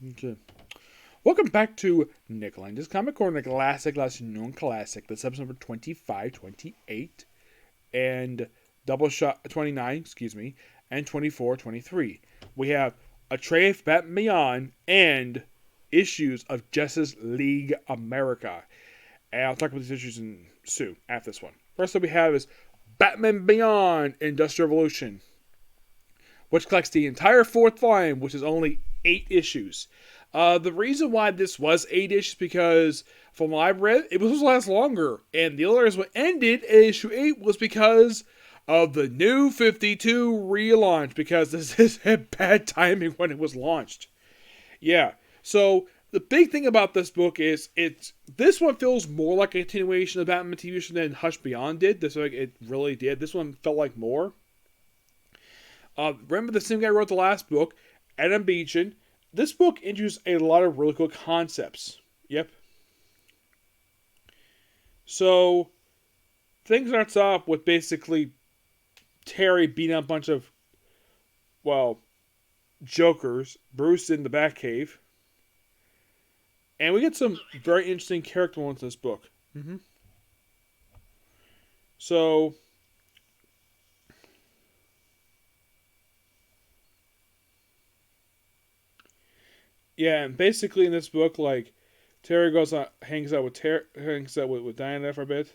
Okay. Welcome back to Lenz Comic Corner, classic, last known classic. This episode number 25, 28, and Doubleshot 29, excuse me, and 24, 23. We have a tray of Batman Beyond and issues of Justice League America. And I'll talk about these issues soon after this one. First up we have is Batman Beyond Industrial Revolution, which collects the entire fourth volume, which is only 8 issues. The reason why this was 8 issues because, from what I've read, it was supposed to last longer. And the other reason what ended at issue 8 was because of the new 52 relaunch. Because this is bad timing when it was launched. Yeah. So, the big thing about this book is, this one feels more like a continuation of Batman TV show than Hush Beyond did. It really did. This one felt like more. Remember the same guy who wrote the last book, Adam Beechin. This book introduced a lot of really cool concepts. Yep. So, things starts off with basically Terry beating up a bunch of, jokers. Bruce in the Batcave. And we get some very interesting character moments in this book. So, yeah, and basically in this book, Terry goes on, hangs out with Diana for a bit.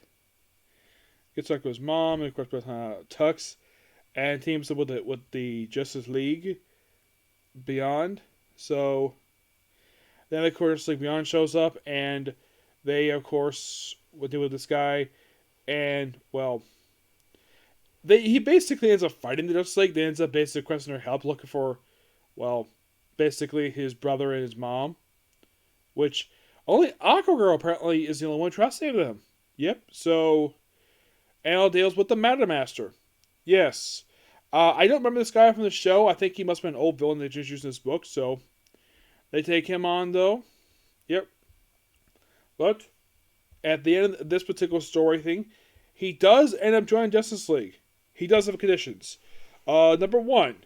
Gets talk to his mom, and of course, Tux, and teams up with the Justice League Beyond. So then, of course, Beyond shows up, and they, of course, would deal with this guy, and he basically ends up fighting the Justice League. They ends up basically requesting their help, looking for, basically his brother and his mom, which only Aquagirl apparently is the only one trusting them. Yep. So, and all deals with the Matter Master. Yes. I don't remember this guy from the show. I think he must have been an old villain they introduced in this book. So, they take him on though. Yep. But at the end of this particular story thing, he does end up joining Justice League. He does have conditions. Number 1.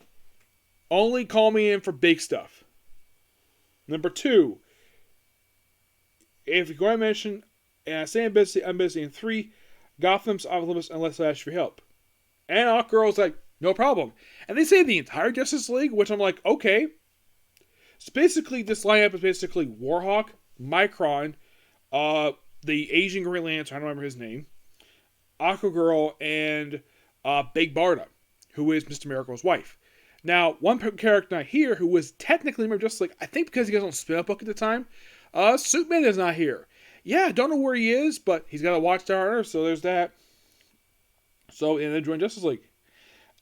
Only call me in for big stuff. Number 2, if you're going to mention, and I say I'm busy. And 3, Gotham's off limits unless I ask for help. And Hawkgirl's like, no problem. And they say the entire Justice League, which I'm like, okay. So basically, this lineup is basically Warhawk, Micron, the Asian Green Lantern, I don't remember his name, Aquagirl, and Big Barda, who is Mr. Miracle's wife. Now, one character not here who was technically member Justice League, I think because he was on a spin-off book at the time, Superman is not here. Yeah, I don't know where he is, but he's got a Watchtower on Earth, so there's that. So, and then join Justice League.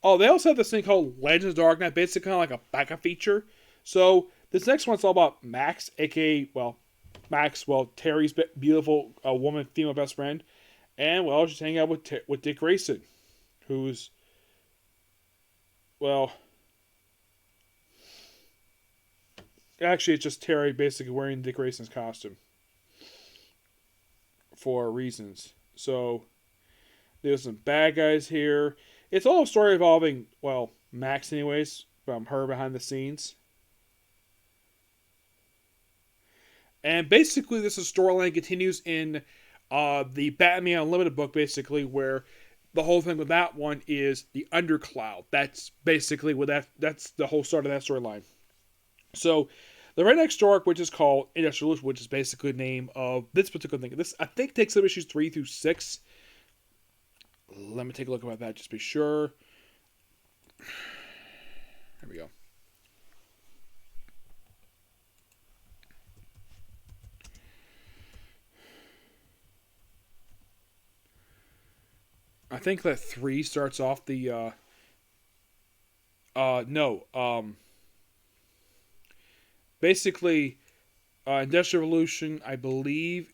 Oh, they also have this thing called Legends of Dark Knight, basically kind of like a backup feature. So, this next one's all about Max, aka, Terry's beautiful woman, female best friend. And, she's hanging out with Dick Grayson, who's, actually, it's just Terry basically wearing Dick Grayson's costume for reasons. So, there's some bad guys here. It's all a story involving, Max anyways, from her behind the scenes. And basically, this storyline continues in the Batman Unlimited book, basically, where the whole thing with that one is the Undercloud. That's basically that's the whole start of that storyline. So, the very next arc, which is called Industrial Revolution, which is basically the name of this particular thing. This, I think, takes up issues 3 through 6. Let me take a look at that, just to be sure. There we go. I think that 3 starts off the, basically, Industrial Revolution, I believe.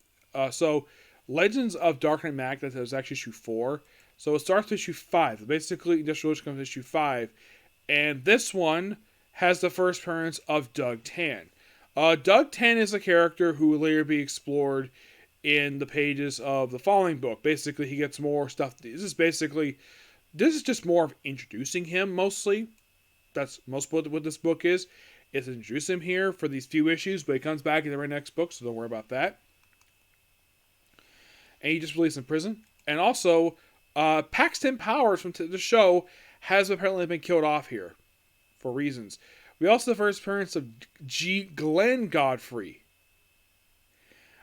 So, Legends of Dark Knight Mac, that was actually issue 4. So, it starts with issue 5. Basically, Industrial Revolution comes to issue 5. And this one has the first appearance of Doug Tan. Doug Tan is a character who will later be explored in the pages of the following book. Basically, he gets more stuff. This is just more of introducing him, mostly. That's most what this book is. is introduce him here for these few issues, but he comes back in the very next book, so don't worry about that. And he just released in prison. And also, Paxton Powers from the show has apparently been killed off here for reasons. We also have the first appearance of G. Glenn Godfrey.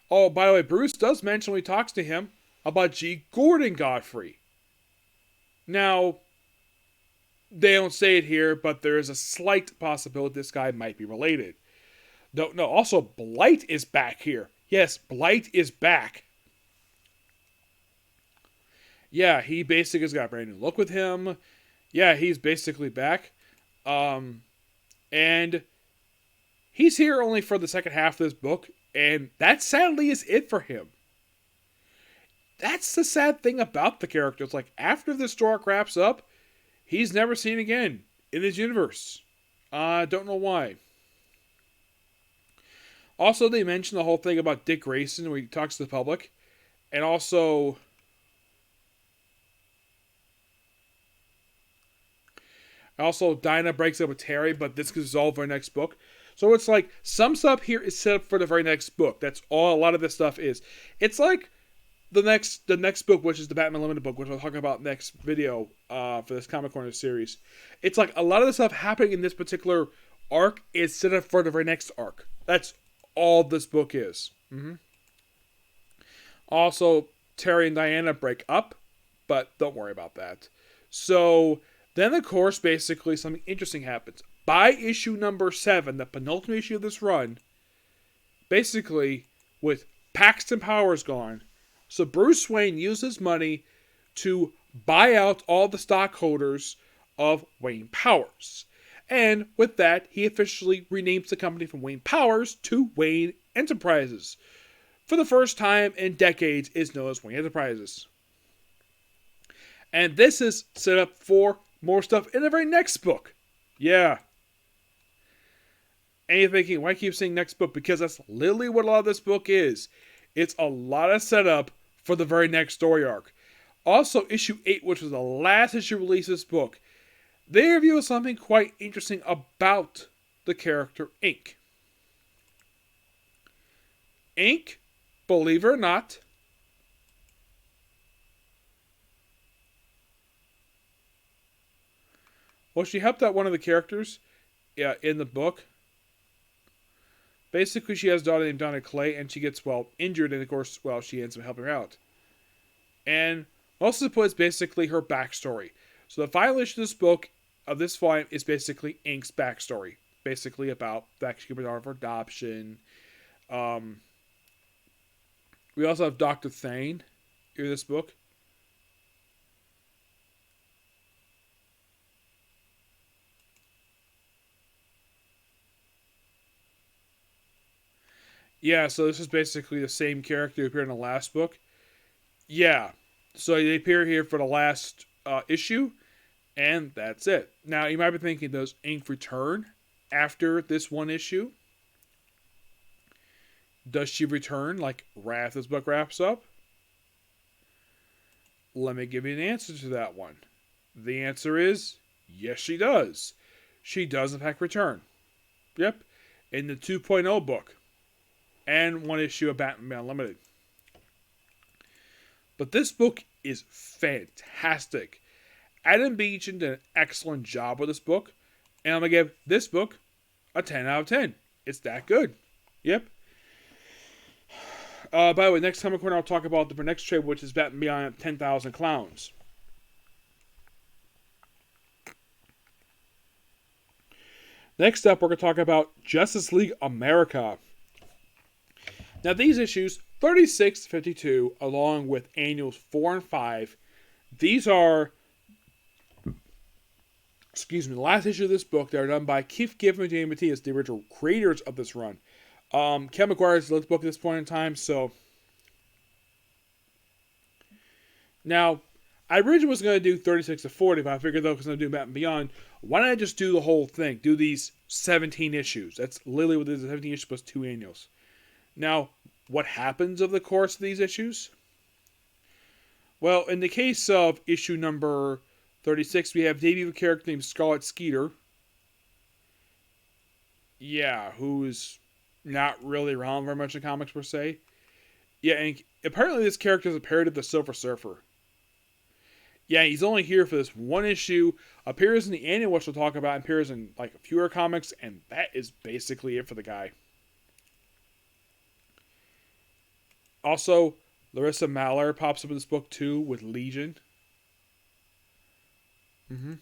Oh, by the way, Bruce does mention when he talks to him about G. Gordon Godfrey. Now, they don't say it here, but there is a slight possibility this guy might be related. No, also, Blight is back here. Yes, Blight is back. Yeah, he basically has got a brand new look with him. Yeah, he's basically back. And he's here only for the second half of this book, and that sadly is it for him. That's the sad thing about the character. It's like, after the story arc wraps up, he's never seen again in this universe. Don't know why. Also, they mention the whole thing about Dick Grayson where he talks to the public. And also, Dinah breaks up with Terry, but this gets resolved for our next book. So it's like, some stuff here is set up for the very next book. That's all a lot of this stuff is. It's like the next book, which is the Batman Limited book, which we'll talk about next video for this Comic Corner series. It's like a lot of the stuff happening in this particular arc is set up for the very next arc. That's all this book is. Also, Terry and Diana break up, but don't worry about that. So then, of course, basically something interesting happens. By issue number 7, the penultimate issue of this run, basically, with Paxton Powers gone, so Bruce Wayne uses money to buy out all the stockholders of Wayne Powers. And with that, he officially renames the company from Wayne Powers to Wayne Enterprises. For the first time in decades, it's known as Wayne Enterprises. And this is set up for more stuff in the very next book. Yeah. And you're thinking, why keep saying next book? Because that's literally what a lot of this book is. It's a lot of setup for the very next story arc. Also, issue 8, which was the last issue released of this book, they reveal something quite interesting about the character Ink. Ink, believe it or not, well, she helped out one of the characters in the book. Basically, she has a daughter named Donna Clay, and she gets, injured, and of course, she ends up helping her out. And most of the point is basically her backstory. So the final issue of this book, of this volume, is basically Ink's backstory. Basically about the fact she gave her daughter for adoption. We also have Dr. Thane in this book. Yeah, so this is basically the same character who appeared in the last book. Yeah, so they appear here for the last issue, and that's it. Now, you might be thinking, does Ink return after this one issue? Does she return, like, right after this book wraps up? Let me give you an answer to that one. The answer is, yes, she does. She does, in fact, return. Yep, in the 2.0 book. And one issue of Batman Unlimited. But this book is fantastic. Adam Beecham did an excellent job with this book. And I'm going to give this book a 10 out of 10. It's that good. Yep. By the way, next Comic Corner I'll talk about the next trade, which is Batman Beyond 10,000 Clowns. Next up, we're going to talk about Justice League America. Now, these issues, 36 to 52, along with annuals 4 and 5, these are, the last issue of this book. They're done by Keith Giffen and Jamie Mathias, the original creators of this run. Ken McGuire's the book at this point in time, so. Now, I originally was going to do 36 to 40, but I figured, though, because I'm going to do Batman Beyond, why don't I just do the whole thing? Do these 17 issues. That's literally what it is, 17 issues plus 2 annuals. Now, what happens over the course of these issues? Well, in the case of issue number 36, we have debut of a character named Scarlet Skeeter. Yeah, who's not really around very much in comics per se. Yeah, and apparently this character is a parody of the Silver Surfer. Yeah, he's only here for this one issue, appears in the annual, which we'll talk about, and appears in like fewer comics, and that is basically it for the guy. Also, Larissa Maller pops up in this book too with Legion. Mm-hmm.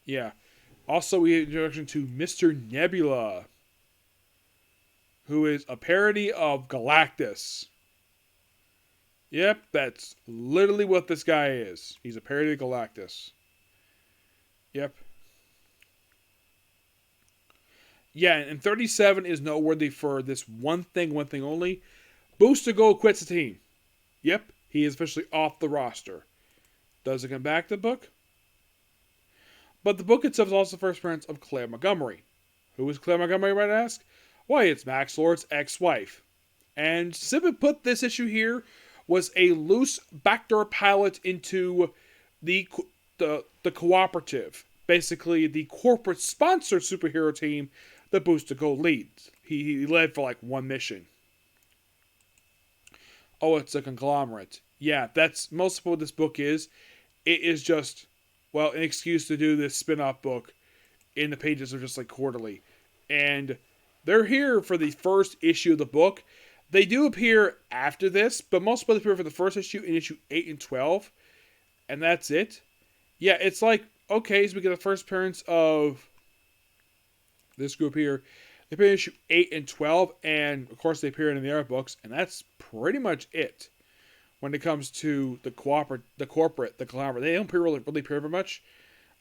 Yeah. Also, we have introduction to Mr. Nebula, who is a parody of Galactus. Yep, that's literally what this guy is. He's a parody of Galactus. Yep. Yeah, and 37 is noteworthy for this one thing only. Booster Gold quits the team. Yep, he is officially off the roster. Does it come back to the book? But the book itself is also the first appearance of Claire Montgomery. Who is Claire Montgomery, you might ask? Why, it's Max Lord's ex-wife. And simply put, this issue here was a loose backdoor pilot into the cooperative. Basically, the corporate sponsored superhero team that Booster Gold leads. He led for like one mission. Oh, it's a conglomerate. Yeah, that's most of what this book is. It is just, well, an excuse to do this spin-off book in the pages of just like quarterly. And they're here for the first issue of the book. They do appear after this, but most of them appear for the first issue in issue 8 and 12. And that's it. Yeah, it's like, okay, so we get the first appearance of this group here. They appear in issue 8 and 12, and of course they appear in the other books, and that's pretty much it. When it comes to the corporate, the collaborative, they don't really appear very much.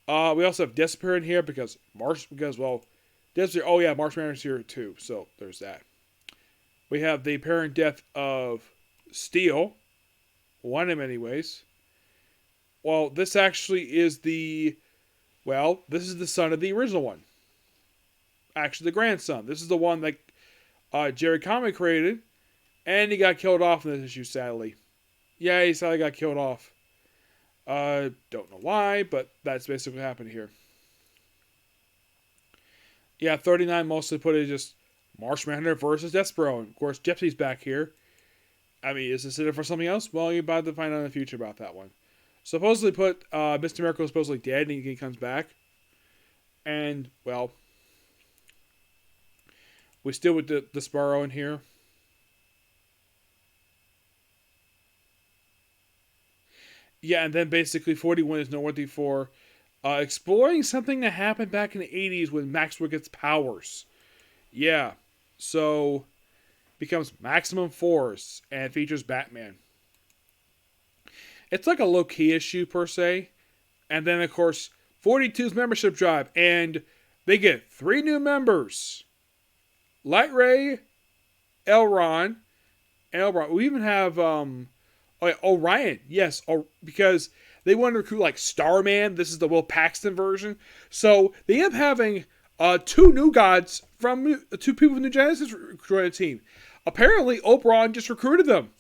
We also have Disappear in here because Marsh Manhunter's here too, so there's that. We have the apparent death of Steel, one of them anyways. Well, this actually is this is the son of the original one. Actually, the grandson. This is the one that Jerry Conway created, and he got killed off in this issue, sadly. Yeah, he sadly got killed off. Don't know why, but that's basically what happened here. Yeah, 39 mostly put it just Marsh Manhunter versus Despero. And of course, Gypsy's back here. I mean, is this it for something else? Well, you're about to find out in the future about that one. Supposedly put Mr. Miracle is supposedly dead and he comes back. And, well, we still with the Sparrow in here. Yeah, and then basically 41 is noteworthy for exploring something that happened back in the 80s when Maxwell gets powers. Yeah, so becomes Maximum Force and features Batman. It's like a low-key issue per se. And then, of course, 42's membership drive. And they get 3 new members. Light Ray, Elron. We even have Orion. Yes, because they want to recruit like Starman. This is the Will Paxton version. So they end up having 2 new gods from 2 people from New Genesis join the team. Apparently, Oberon just recruited them.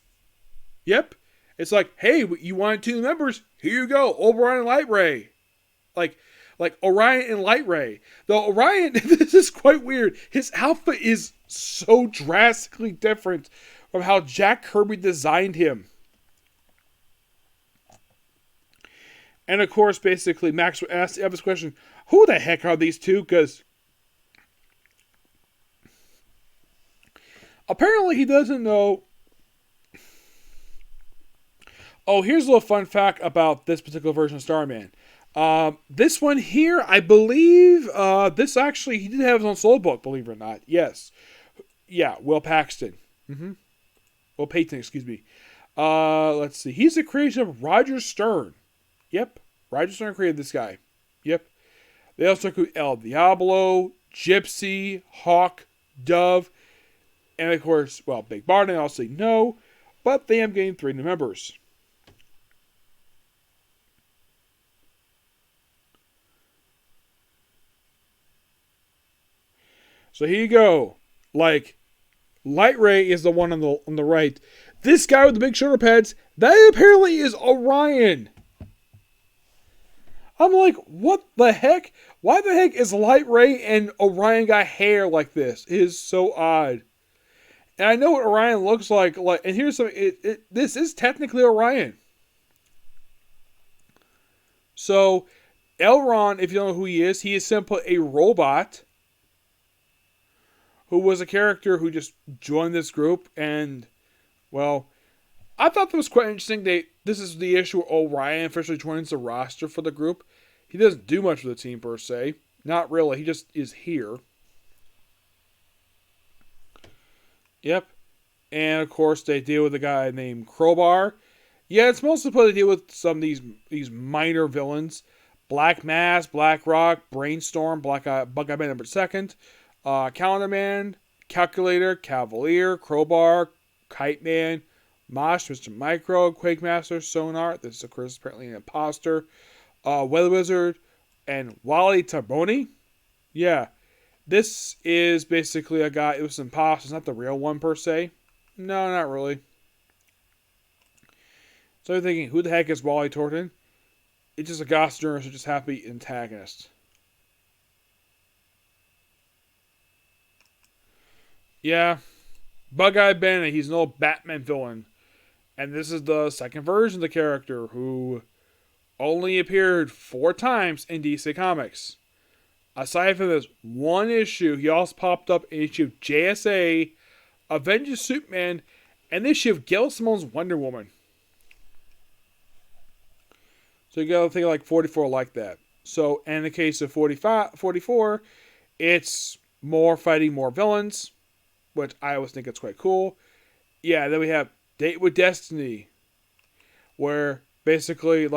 Yep. It's like, hey, you wanted 2 members? Here you go, Oberon and Light Ray. Like Orion and Light Ray. Though Orion, this is quite weird. His outfit is so drastically different from how Jack Kirby designed him. And of course, basically, Max asked Eva's question, who the heck are these 2? Because apparently he doesn't know. Oh, here's a little fun fact about this particular version of Starman. This one here, I believe, this actually, he did have his own solo book, believe it or not. Yes. Yeah, Will Paxton. Will Payton, excuse me. Let's see. He's the creation of Roger Stern. Yep. Roger Stern created this guy. Yep. They also include El Diablo, Gypsy, Hawk, Dove, and of course, well, Big Barney, I'll say no, but they have gained 3 new members. So here you go. Like, Light Ray is the one on the right. this guy with the big shoulder pads, that apparently is Orion. I'm like, what the heck? Why the heck is Light Ray and Orion got hair like this? It is so odd. And I know what Orion looks like. And here's something. This is technically Orion. So, Elrond, if you don't know who he is simply a robot who was a character who just joined this group. And, well, I thought that was quite interesting. This is the issue where Orion officially joins the roster for the group. He doesn't do much for the team, per se. Not really. He just is here. Yep. And, of course, they deal with a guy named Crowbar. Yeah, it's mostly supposed to deal with some of these minor villains. Black Mass, Black Rock, Brainstorm, Buckeye Man number 2nd, Calendar Man, Calculator, Cavalier, Crowbar, Kite Man, Mosh, Mr. Micro, Quake Master, Sonar. This is, of course, apparently an imposter. Weather Wizard, and Wally Tarboni. Yeah. This is basically a guy. It was an imposter. It's not the real one, per se. No, not really. So you're thinking, who the heck is Wally Torton? It's just a goth journalist who just happy antagonist. Yeah. Bug-Eye Bandit. He's an old Batman villain. And this is the second version of the character who only appeared 4 times in DC Comics. Aside from this one issue, he also popped up in issue of JSA, Avengers Superman, and the issue of Gail Simone's Wonder Woman. So you gotta think like 44 like that. So in the case of 44, it's more fighting more villains, which I always think it's quite cool. Yeah, then we have Date with Destiny, where basically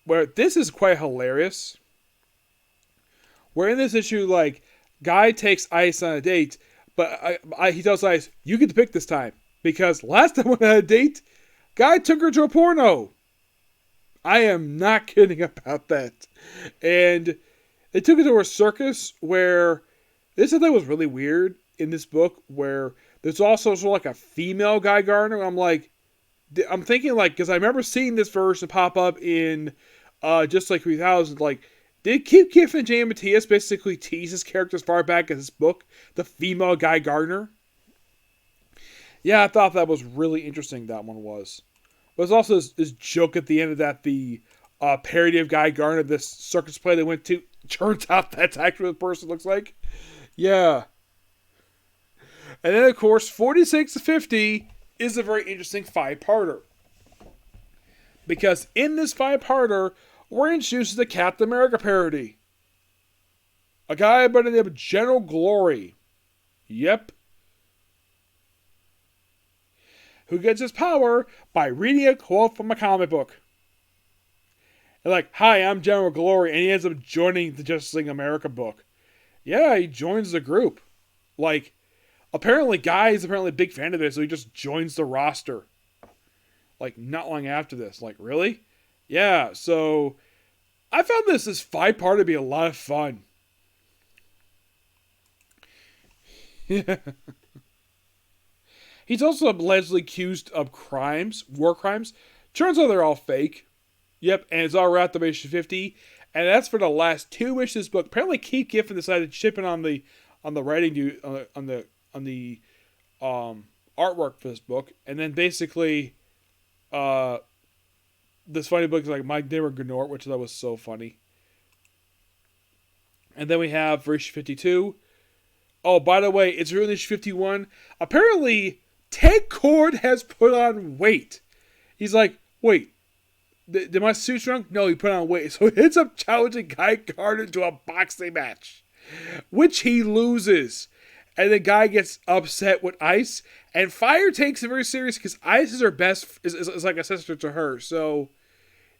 where this is quite hilarious. Where in this issue, Guy takes Ice on a date, but he tells Ice, you get to pick this time. Because last time we had a date, Guy took her to a porno. I am not kidding about that. And they took her to a circus where, this I think was really weird in this book, where there's also sort of like a female Guy Gardner. I'm thinking because I remember seeing this version pop up in just 3000, did Keith Giffen and J.M. Matthias basically tease his character as far back as this book, the female Guy Gardner? Yeah, I thought that was really interesting, that one was. But there's also this joke at the end of that, the parody of Guy Gardner, this circus play they went to, turns out that's actually what the person looks like. Yeah. And then, of course, 46 to 50 is a very interesting 5-parter. Because in this 5-parter, we're introduced to the Captain America parody. A guy by the name of General Glory. Yep. Who gets his power by reading a quote from a comic book. And hi, I'm General Glory, and he ends up joining the Justice League America book. Yeah, he joins the group. Apparently Guy is a big fan of this, so he just joins the roster. Not long after this. Really? Yeah, so I found this 5-part to be a lot of fun. Yeah. He's also allegedly accused of war crimes. Turns out they're all fake. Yep, and it's all wrapped up in issue 50. And that's for the last 2 issues of this book. Apparently Keith Giffen decided to chip in on the writing on the artwork for this book. And then basically this funny book is My Neighbor Gnort, which I thought was so funny. And then we have for issue 52. Oh, by the way, it's really issue 51. Apparently, Ted Kord has put on weight. He's wait, did my suit shrunk? No, he put on weight. So he ends up challenging Guy Gardner to a boxing match, which he loses. And the guy gets upset with Ice, and Fire takes it very serious because Ice is her is like a sister to her. So,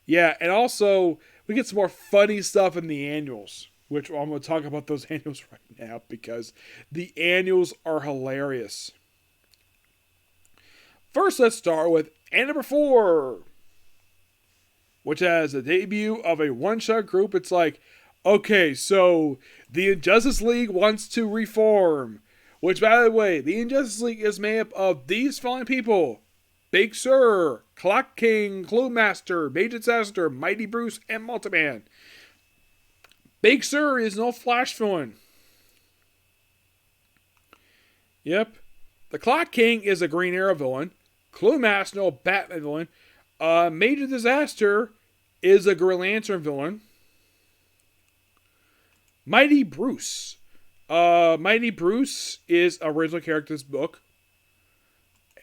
yeah, and also we get some more funny stuff in the annuals, which I'm going to talk about those annuals right now because the annuals are hilarious. First, let's start with annual number 4, which has the debut of a one-shot group. It's okay, so the Injustice League wants to reform. Which, by the way, the Injustice League is made up of these following people: Big Sur, Clock King, Clue Master, Major Disaster, Mighty Bruce, and Multiman. Big Sur is no Flash villain. Yep. The Clock King is a Green Arrow villain. Clue Master, no Batman villain. Major Disaster is a Green Lantern villain. Mighty Bruce. Mighty Bruce is a original character in this book.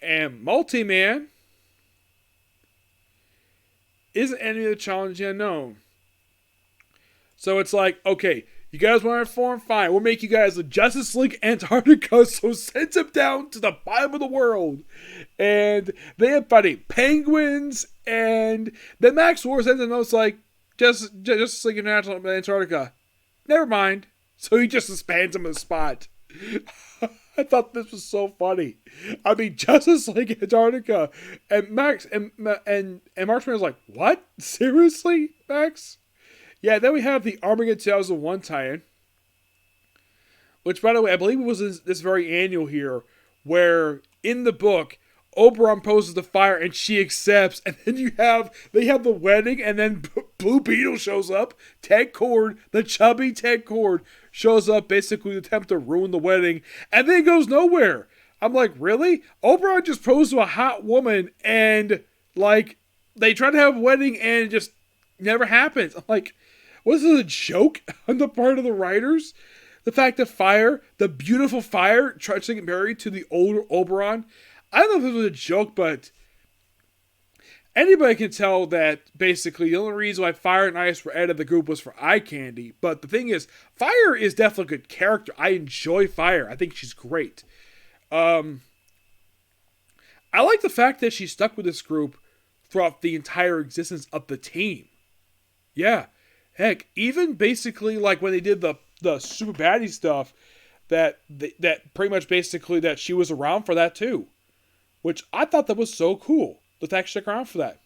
And Multi-Man is an enemy of the challenge unknown. So it's like, okay, you guys want to form? Fine. We'll make you guys the Justice League Antarctica, so send them down to the bottom of the world. And they have fighting penguins, and then Max War sends a note like, Justice League International Antarctica. Never mind. So he just disbands him on the spot. I thought this was so funny. I mean, Justice League Antarctica. And Max and Marshman was like, what? Seriously, Max? Yeah, then we have the Armageddon 2001 tie-in. Which, by the way, I believe it was this very annual here, where in the book, Oberon poses the fire and she accepts, and then they have the wedding, and then Blue Beetle shows up. Ted Kord, the chubby Ted Kord, shows up basically to attempt to ruin the wedding, and then it goes nowhere. I'm like, really? Oberon just proposed to a hot woman, and like they try to have a wedding, and it just never happens. I'm like, was this a joke on the part of the writers? The fact that Fire, the beautiful Fire, tries to get married to the older Oberon. I don't know if this was a joke, but anybody can tell that basically the only reason why Fire and Ice were added to the group was for eye candy. But the thing is, Fire is definitely a good character. I enjoy Fire. I think she's great. I like the fact that she stuck with this group throughout the entire existence of the team. Yeah. Heck, even basically like when they did the super baddie stuff, that pretty much basically that she was around for that too. Which I thought that was so cool. The fact she stuck around for that.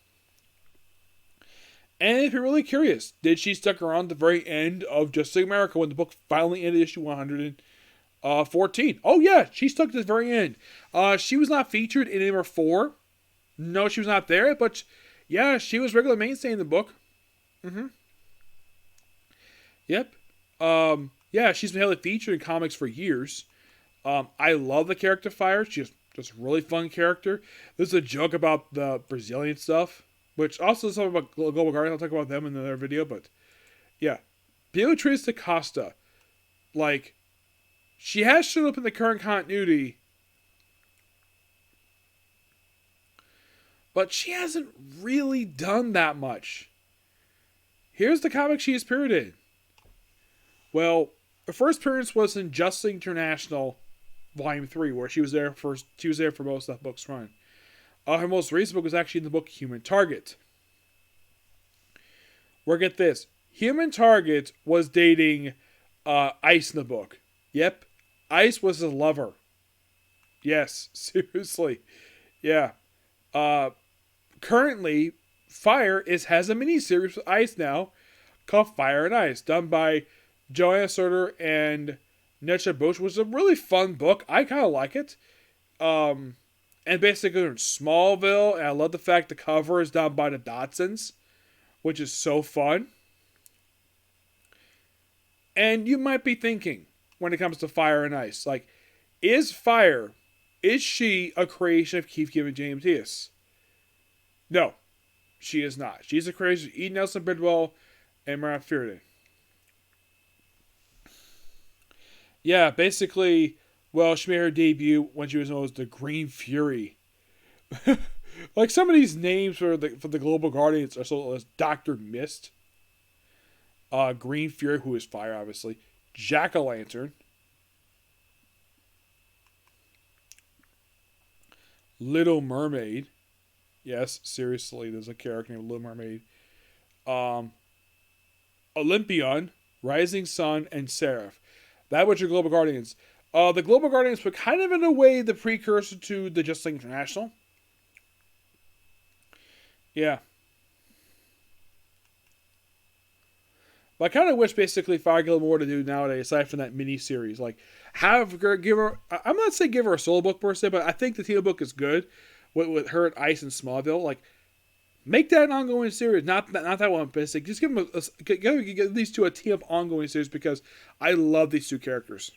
And if you're really curious, did she stick around at the very end of Justice League America when the book finally ended issue 114? Oh yeah, she stuck to the very end. She was not featured in number 4. No, she was not there, but yeah, she was regular mainstay in the book. Yep. Yeah, she's been heavily featured in comics for years. I love the character Fire. She's just really fun character. There's a joke about the Brazilian stuff, which also is something about Global Guardian. I'll talk about them in another video, but yeah. Beatriz da Costa, like, she has shown up in the current continuity, but she hasn't really done that much. Here's the comic she has appeared in. Well, her first appearance was in Justice League International Volume 3, where she was there for most of that book's run. Her most recent book was actually in the book Human Target. Where, get this, Human Target was dating Ice in the book. Yep, Ice was his lover. Yes, seriously. Yeah. Currently, Fire has a miniseries with Ice now called Fire and Ice, done by Joanna Surter and Netcha Bush, was a really fun book. I kind of like it. And basically in Smallville, and I love the fact the cover is done by the Dodsons, which is so fun. And you might be thinking, when it comes to Fire and Ice, like, is she a creation of Keith Giffen and James Diaz? No, she is not. She's a creation of E. Nelson Bridwell and Mariah Fearden. Yeah, basically, well, she made her debut when she was known as the Green Fury. Like, some of these names for the Global Guardians are so as Dr. Mist, Green Fury, who is Fire, obviously, Jack-o'-lantern, Little Mermaid. Yes, seriously, there's a character named Little Mermaid. Olympion, Rising Sun, and Seraph. That was your Global Guardians. The Global Guardians were kind of, in a way, the precursor to the Justice League International. Yeah. But I kind of wish basically Fargo more to do nowadays, aside from that mini series. Like, give her. I'm not saying give her a solo book per se, but I think the team book is good with her at Ice and Smallville. Like, make that an ongoing series, not that one basic. Just give them give these two a team up ongoing series because I love these two characters.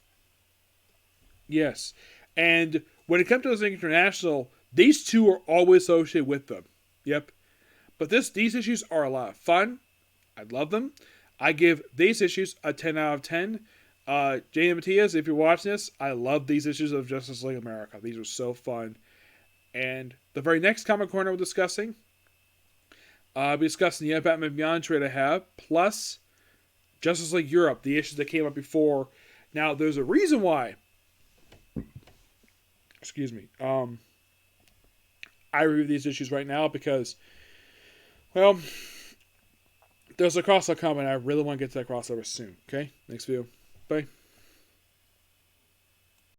Yes, and when it comes to Thing International, these two are always associated with them. Yep, but these issues are a lot of fun. I love them. I give these issues a 10 out of 10. Jane and Matthias, if you're watching this, I love these issues of Justice League America. These are so fun. And the very next Comic Corner we're discussing, I'll be discussing the Batman Beyond trade I have, plus Justice League Europe, the issues that came up before. Now, there's a reason why. Excuse me. I review these issues right now because, well, there's a crossover coming. I really want to get to that crossover soon. Okay? Next video. Bye.